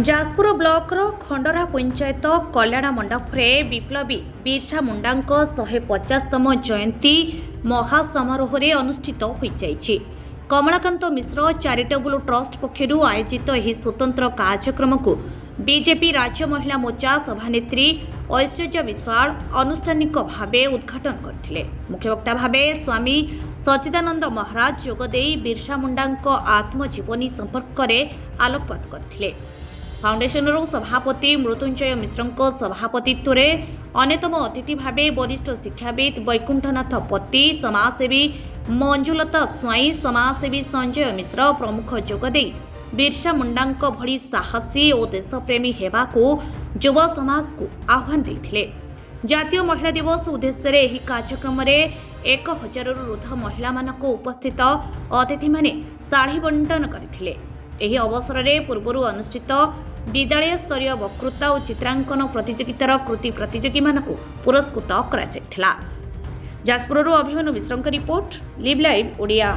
ଯାଜପୁର ବ୍ଲକର ଖଣ୍ଡରା ପଞ୍ଚାୟତ କଲ୍ୟାଣ ମଣ୍ଡପରେ ବିପ୍ଳବୀ ବିର୍ସା ମୁଣ୍ଡାଙ୍କ 150ତମ ଜୟନ୍ତୀ ମହାସମାରୋହରେ ଅନୁଷ୍ଠିତ ହୋଇଯାଇଛି। କମଳାକାନ୍ତ ମିଶ୍ର ଚାରିଟେବୁଲ ଟ୍ରଷ୍ଟ ପକ୍ଷରୁ ଆୟୋଜିତ ଏହି ସ୍ୱତନ୍ତ୍ର କାର୍ଯ୍ୟକ୍ରମକୁ ବିଜେପି ରାଜ୍ୟ ମହିଳା ମୋର୍ଚ୍ଚା ସଭାନେତ୍ରୀ ଐଶ୍ୱର୍ଯ୍ୟା ବିଶ୍ୱାଳ ଆନୁଷ୍ଠାନିକ ଭାବେ ଉଦ୍ଘାଟନ କରିଥିଲେ। ମୁଖ୍ୟବକ୍ତା ଭାବେ ସ୍ୱାମୀ ସଚ୍ଚିଦାନନ୍ଦ ମହାରାଜ ଯୋଗଦେଇ ବିର୍ସା ମୁଣ୍ଡାଙ୍କ ଆତ୍ମଜୀବନୀ ସମ୍ପର୍କରେ ଆଲୋକପାତ କରିଥିଲେ। फाउंडेशनर सभापति मृत्युंजय मिश्र सभापतित्व अन्यतम अतिथि भाव वरिष्ठ शिक्षाविद वैकुंठनाथ पति, समाजसेवी मंजुलता स्वाई, समाजसेवी संजय मिश्र प्रमुख जोगदे बिरसा मुंडा भली साहसी और देशप्रेमी हेबाकू युव समाज को आह्वान देते। जातीय महिला दिवस उद्देश्य एही कार्यक्रम 1000 ऊर्ध्व महिला उपस्थित अतिथि माने शाढ़ी बंटन करथिले। एही अवसर में पूर्व अनुष्ठित विद्यालय स्तरीय वक्तृता और चित्रांकन प्रतियोगितार कृति प्रतियोगी मानक पुरस्कृत करा। जाजपुर अभिमन्यु मिश्र रिपोर्ट, लिव लाइव ओडिया।